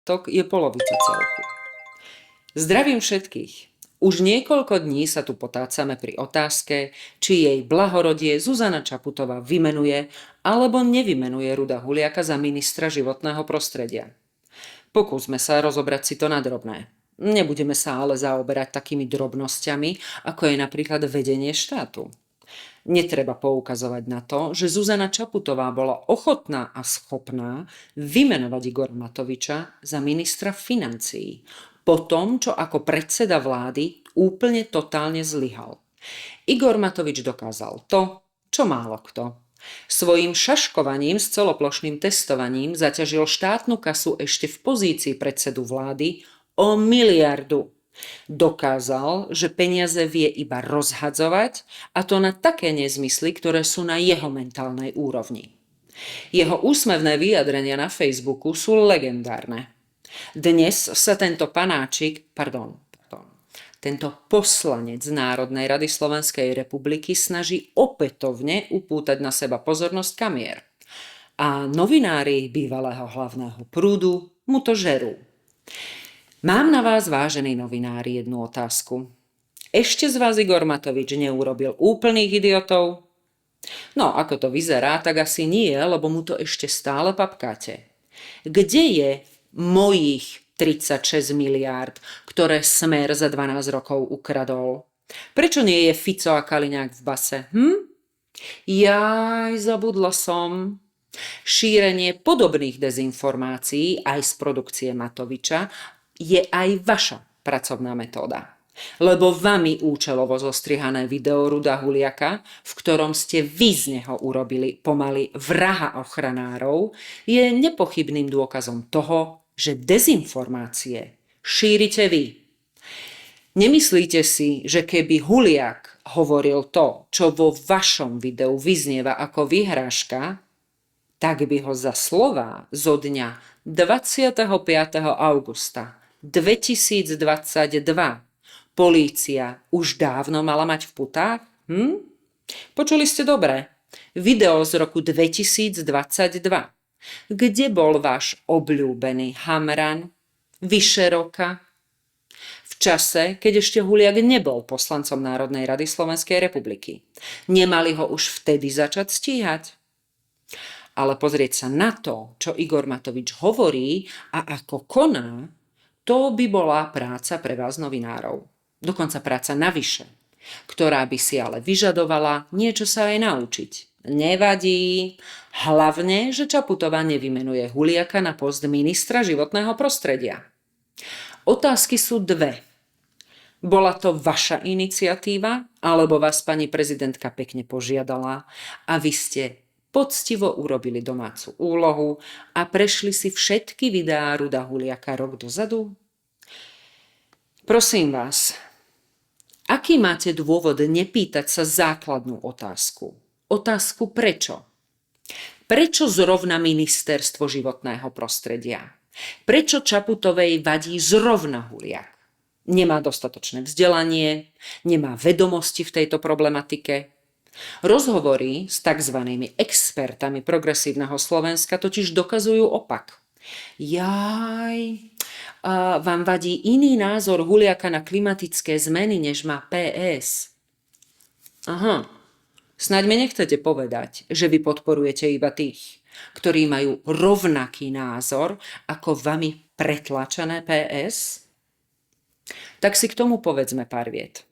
zvyšok je polovica celku. Zdravím všetkých. Už niekoľko dní sa tu potácame pri otázke, či jej blahorodie Zuzana Čaputová vymenuje alebo nevymenuje Ruda Huliaka za ministra životného prostredia. Pokúsme sa rozobrať si to na drobné. Nebudeme sa ale zaoberať takými drobnosťami, ako je napríklad vedenie štátu. Netreba poukazovať na to, že Zuzana Čaputová bola ochotná a schopná vymenovať Igora Matoviča za ministra financií, po tom, čo ako predseda vlády úplne totálne zlyhal. Igor Matovič dokázal to, čo málo kto. Svojím šaškovaním s celoplošným testovaním zaťažil štátnu kasu ešte v pozícii predsedu vlády o miliardu. Dokázal, že peniaze vie iba rozhadzovať, a to na také nezmysly, ktoré sú na jeho mentálnej úrovni. Jeho úsmevné vyjadrenia na Facebooku sú legendárne. Dnes sa tento tento poslanec Národnej rady Slovenskej republiky snaží opätovne upútať na seba pozornosť kamier. A novinári bývalého hlavného prúdu mu to žerú. Mám na vás, vážení novinári, jednu otázku. Ešte z vás Igor Matovič neurobil úplných idiotov? No, ako to vyzerá, tak asi nie, lebo mu to ešte stále papkáte. Kde je mojich 36 miliárd, ktoré Smer za 12 rokov ukradol? Prečo nie je Fico a Kaliňák v base? Jaj, zabudla som. Šírenie podobných dezinformácií aj z produkcie Matoviča je aj vaša pracovná metóda. Lebo vami účelovo zostrihané video Ruda Huliaka, v ktorom ste vy z neho urobili pomaly vraha ochranárov, je nepochybným dôkazom toho, že dezinformácie šírite vy. Nemyslíte si, že keby Huliak hovoril to, čo vo vašom videu vyznieva ako vyhrážka, tak by ho za slová zo dňa 25. augusta 2022 polícia už dávno mala mať v putách? Počuli ste dobre. Video z roku 2022. Kde bol váš obľúbený Hamran vyše roka? V čase, keď ešte Huliak nebol poslancom Národnej rady Slovenskej republiky. Nemali ho už vtedy začať stíhať? Ale pozrieť sa na to, čo Igor Matovič hovorí a ako koná, to by bola práca pre vás novinárov. Dokonca práca navyše, ktorá by si ale vyžadovala niečo sa aj naučiť. Nevadí. Hlavne, že Čaputová nevymenuje Huliaka na post ministra životného prostredia. Otázky sú dve. Bola to vaša iniciatíva, alebo vás pani prezidentka pekne požiadala a vy ste poctivo urobili domácu úlohu a prešli si všetky videá Ruda Huliaka rok dozadu? Prosím vás, aký máte dôvod nepýtať sa základnú otázku? Otázku prečo? Prečo zrovna ministerstvo životného prostredia? Prečo Čaputovej vadí zrovna Huliak? Nemá dostatočné vzdelanie, nemá vedomosti v tejto problematike. Rozhovory s tzv. Expertami progresívneho Slovenska totiž dokazujú opak. Jaj, vám vadí iný názor Huliaka na klimatické zmeny, než má PS. Aha. Snáď mi nechcete povedať, že vy podporujete iba tých, ktorí majú rovnaký názor ako vami pretlačené PS? Tak si k tomu povedzme pár viet.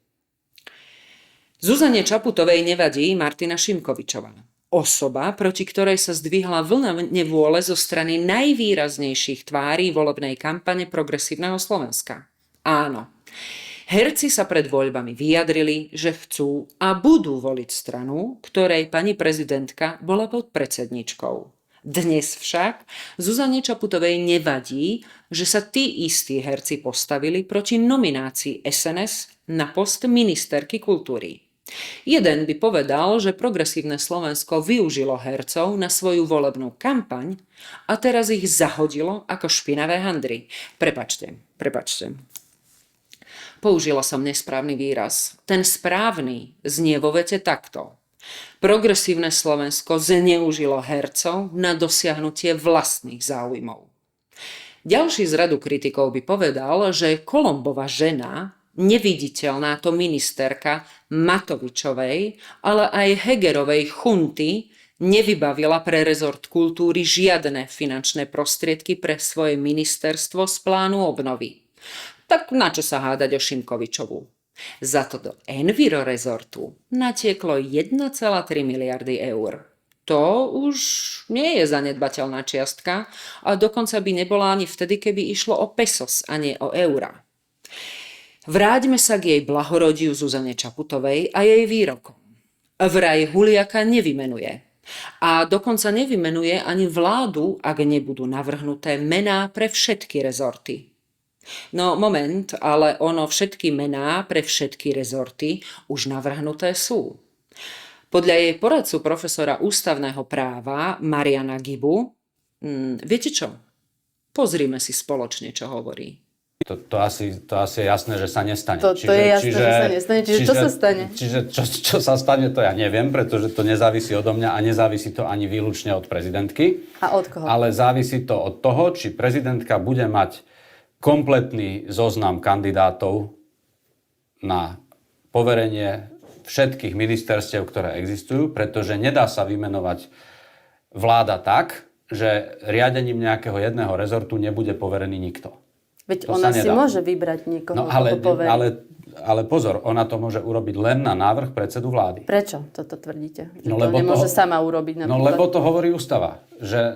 Zuzane Čaputovej nevadí Martina Šimkovičová. Osoba, proti ktorej sa zdvihla vlna nevôle zo strany najvýraznejších tvári volebnej kampane Progresívneho Slovenska. Áno. Herci sa pred voľbami vyjadrili, že chcú a budú voliť stranu, ktorej pani prezidentka bola podpredsedničkou. Dnes však Zuzane Čaputovej nevadí, že sa tí istí herci postavili proti nominácii SNS na post ministerky kultúry. Jeden by povedal, že Progresívne Slovensko využilo hercov na svoju volebnú kampaň a teraz ich zahodilo ako špinavé handry. Prepačte. Použila som nesprávny výraz. Ten správny znie vo vete takto. Progresívne Slovensko zneužilo hercov na dosiahnutie vlastných záujmov. Ďalší z radu kritikov by povedal, že Kolombova žena, neviditeľná to ministerka Matovičovej, ale aj Hegerovej chunty, nevybavila pre rezort kultúry žiadne finančné prostriedky pre svoje ministerstvo z plánu obnovy. Tak na čo sa hádať o Šimkovičovu? Za to do Enviro rezortu natieklo 1,3 miliardy eur. To už nie je zanedbateľná čiastka a dokonca by nebola ani vtedy, keby išlo o pesos a nie o eurá. Vráťme sa k jej blahorodiu Zuzane Čaputovej a jej výrokom. Vraj Huliaka nevymenuje. A dokonca nevymenuje ani vládu, ak nebudú navrhnuté mená pre všetky rezorty. No moment, ale ono všetky mená pre všetky rezorty už navrhnuté sú. Podľa jej poradcu profesora ústavného práva Mariana Gibu, viete čo? Pozrime si spoločne, čo hovorí. To asi je jasné, že sa nestane. To je jasné, že sa nestane. Čiže čo sa stane? Čiže čo sa stane, to ja neviem, pretože to nezávisí odo mňa a nezávisí to ani výlučne od prezidentky. A od koho? Ale závisí to od toho, či prezidentka bude mať kompletný zoznam kandidátov na poverenie všetkých ministerstiev, ktoré existujú, pretože nedá sa vymenovať vláda tak, že riadením nejakého jedného rezortu nebude poverený nikto. Veď To ona sa si nedá. môže vybrať niekoho, No koho poverí. ale pozor, ona to môže urobiť len na návrh predsedu vlády. Prečo toto tvrdíte? Že No, to lebo nemôže to- sama urobiť napríklad? No lebo to hovorí ústava, že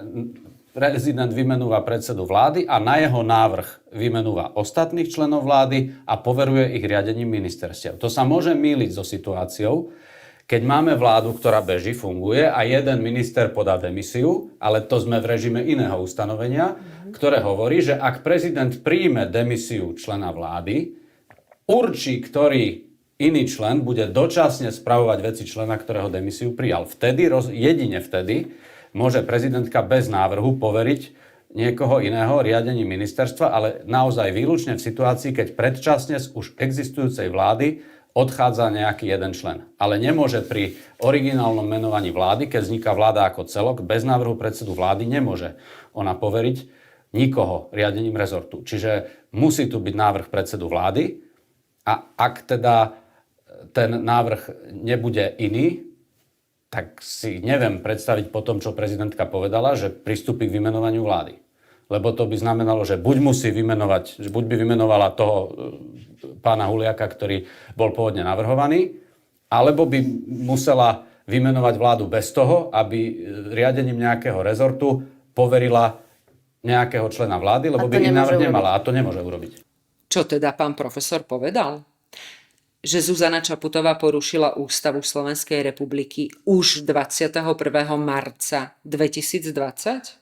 prezident vymenúva predsedu vlády a na jeho návrh vymenúva ostatných členov vlády a poveruje ich riadením ministerstiev. To sa môže mýliť so situáciou, keď máme vládu, ktorá beží, funguje a jeden minister podá demisiu, ale to sme v režime iného ustanovenia, ktoré hovorí, že ak prezident príjme demisiu člena vlády, určí, ktorý iný člen bude dočasne spravovať veci člena, ktorého demisiu prijal. Jedine vtedy môže prezidentka bez návrhu poveriť niekoho iného riadením ministerstva, ale naozaj výlučne v situácii, keď predčasne z už existujúcej vlády odchádza nejaký jeden člen. Ale nemôže pri originálnom menovaní vlády, keď vzniká vláda ako celok, bez návrhu predsedu vlády nemôže ona poveriť nikoho riadením rezortu. Čiže musí tu byť návrh predsedu vlády a ak teda ten návrh nebude iný, tak si neviem predstaviť po tom, čo prezidentka povedala, že pristúpi k vymenovaniu vlády. Lebo to by znamenalo, že buď by vymenovala toho pána Huliaka, ktorý bol pôvodne navrhovaný, alebo by musela vymenovať vládu bez toho, aby riadením nejakého rezortu poverila nejakého člena vlády, lebo by iný návrh nemala a to nemôže urobiť. Čo teda pán profesor povedal? Že Zuzana Čaputová porušila Ústavu Slovenskej republiky už 21. marca 2020?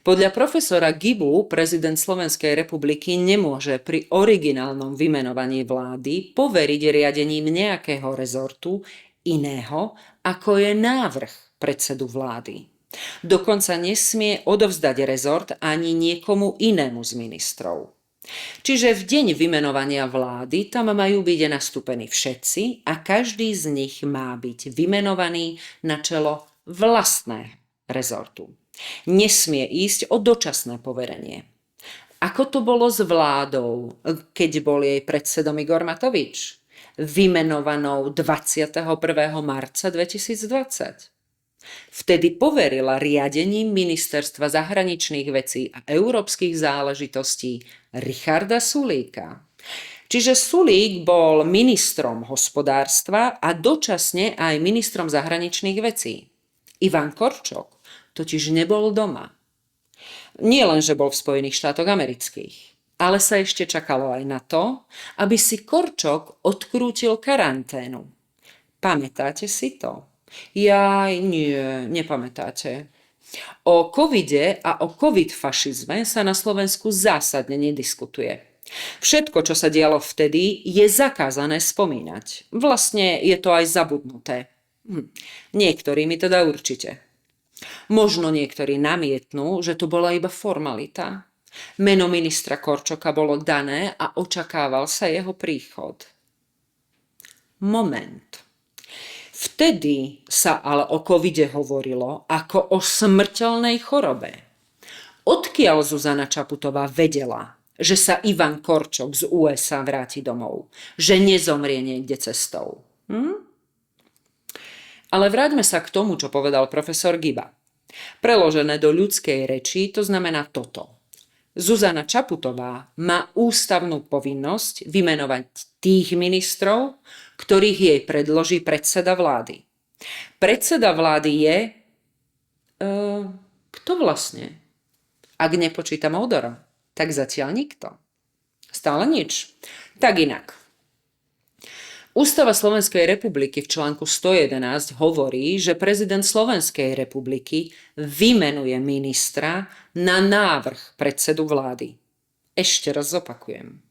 Podľa profesora Gibu prezident Slovenskej republiky nemôže pri originálnom vymenovaní vlády poveriť riadením nejakého rezortu iného, ako je návrh predsedu vlády. Dokonca nesmie odovzdať rezort ani niekomu inému z ministrov. Čiže v deň vymenovania vlády tam majú byť nastúpení všetci a každý z nich má byť vymenovaný na čelo vlastného rezortu. Nesmie ísť o dočasné poverenie. Ako to bolo s vládou, keď bol jej predsedom Igor Matovič, vymenovanou 21. marca 2020? Vtedy poverila riadením Ministerstva zahraničných vecí a európskych záležitostí Richarda Sulíka. Čiže Sulík bol ministrom hospodárstva a dočasne aj ministrom zahraničných vecí. Ivan Korčok totiž nebol doma. Nie len, že bol v Spojených štátoch amerických, ale sa ešte čakalo aj na to, aby si Korčok odkrútil karanténu. Pamätáte si to? Nie, nepamätáte. O covide a o covid-fašizme sa na Slovensku zásadne nediskutuje. Všetko, čo sa dialo vtedy, je zakázané spomínať. Vlastne je to aj zabudnuté. Niektorými teda určite. Možno niektorí namietnú, že to bola iba formalita. Meno ministra Korčoka bolo dané a očakával sa jeho príchod. Moment. Vtedy sa ale o covide hovorilo ako o smrteľnej chorobe. Odkiaľ Zuzana Čaputová vedela, že sa Ivan Korčok z USA vráti domov? Že nezomrie niekde cestou? Ale vráťme sa k tomu, čo povedal profesor Giba. Preložené do ľudskej reči to znamená toto. Zuzana Čaputová má ústavnú povinnosť vymenovať tých ministrov, ktorých jej predloží predseda vlády. Predseda vlády je... kto vlastne? Ak nepočítam Odora, tak zatiaľ nikto. Stále nič. Tak inak. Ústava Slovenskej republiky v článku 111 hovorí, že prezident Slovenskej republiky vymenuje ministra na návrh predsedu vlády. Ešte raz zopakujem.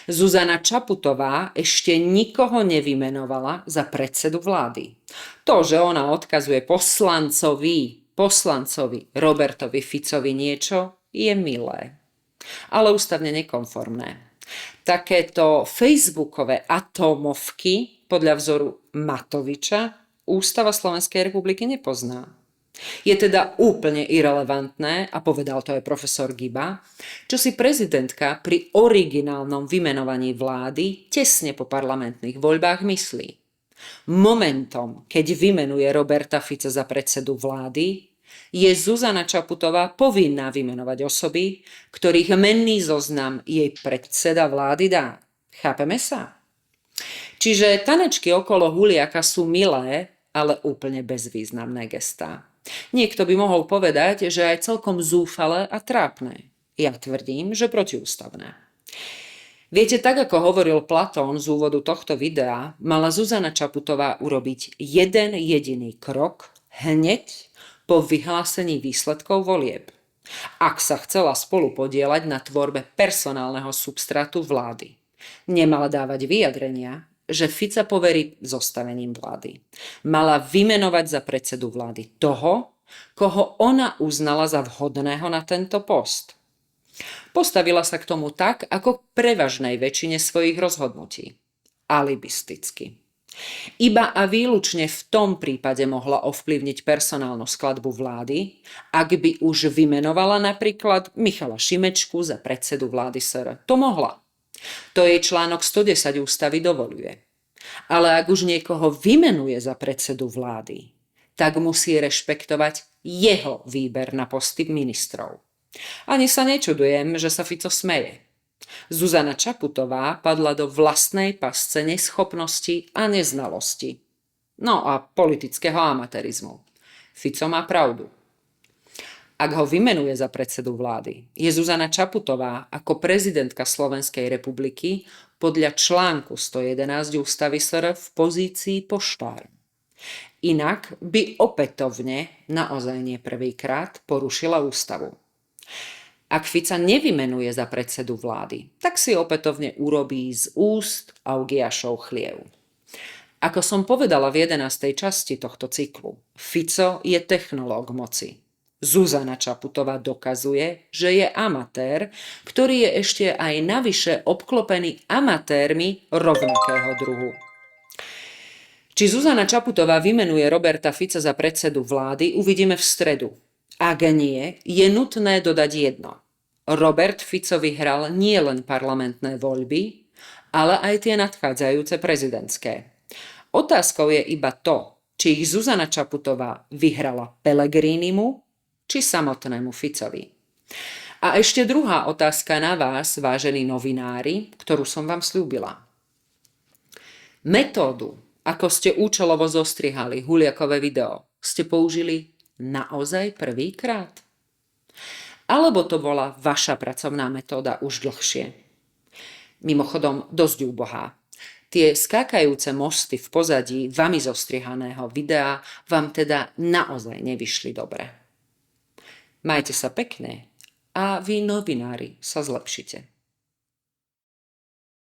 Zuzana Čaputová ešte nikoho nevymenovala za predsedu vlády. To, že ona odkazuje poslancovi Robertovi Ficovi niečo, je milé, ale ústavne nekonformné. Takéto facebookové atómovky podľa vzoru Matoviča Ústava Slovenskej republiky nepozná. Je teda úplne irelevantné, a povedal to aj profesor Giba, čo si prezidentka pri originálnom vymenovaní vlády tesne po parlamentných voľbách myslí. Momentom, keď vymenuje Roberta Fica za predsedu vlády, je Zuzana Čaputová povinná vymenovať osoby, ktorých menný zoznam jej predseda vlády dá. Chápeme sa? Čiže tanečky okolo Huliaka sú milé, ale úplne bezvýznamné gestá. Niekto by mohol povedať, že aj celkom zúfale a trápne. Ja tvrdím, že protiústavné. Viete, tak ako hovoril Platón z úvodu tohto videa, mala Zuzana Čaputová urobiť jeden jediný krok hneď po vyhlásení výsledkov volieb. Ak sa chcela spolu podieľať na tvorbe personálneho substrátu vlády. Nemala dávať vyjadrenia, že Fica poverí zostavením vlády. Mala vymenovať za predsedu vlády toho, koho ona uznala za vhodného na tento post. Postavila sa k tomu tak, ako k prevažnej väčšine svojich rozhodnutí. Alibisticky. Iba a výlučne v tom prípade mohla ovplyvniť personálnu skladbu vlády, ak by už vymenovala napríklad Michala Šimečku za predsedu vlády SR. To mohla. To jej článok 110 ústavy dovoľuje. Ale ak už niekoho vymenuje za predsedu vlády, tak musí rešpektovať jeho výber na posty ministrov. Ani sa nečudujem, že sa Fico smeje. Zuzana Čaputová padla do vlastnej pasce neschopnosti a neznalosti. No a politického amatérizmu. Fico má pravdu. Ak ho vymenuje za predsedu vlády, je Zuzana Čaputová ako prezidentka Slovenskej republiky podľa článku 111 Ústavy SR v pozícii poštár. Inak by opätovne, naozaj nie prvýkrát, porušila ústavu. Ak Fica nevymenuje za predsedu vlády, tak si opätovne urobí z úst Augiašov chliev. Ako som povedala v 11. časti tohto cyklu, Fico je technológ moci. Zuzana Čaputová dokazuje, že je amatér, ktorý je ešte aj navyše obklopený amatérmi rovnakého druhu. Či Zuzana Čaputová vymenuje Roberta Fica za predsedu vlády, uvidíme v stredu. Ak nie, je nutné dodať jedno. Robert Fico vyhral nielen parlamentné voľby, ale aj tie nadchádzajúce prezidentské. Otázkou je iba to, či ich Zuzana Čaputová vyhrala Pellegrinimu, či samotnému Ficovi. A ešte druhá otázka na vás, vážení novinári, ktorú som vám sľúbila. Metódu, ako ste účelovo zostrihali Huliakové video, ste použili naozaj prvýkrát? Alebo to bola vaša pracovná metóda už dlhšie? Mimochodom, dosť úbohá. Tie skákajúce mosty v pozadí vami zostrihaného videa vám teda naozaj nevyšli dobre. Majte sa pekne a vy novinári sa zlepšite.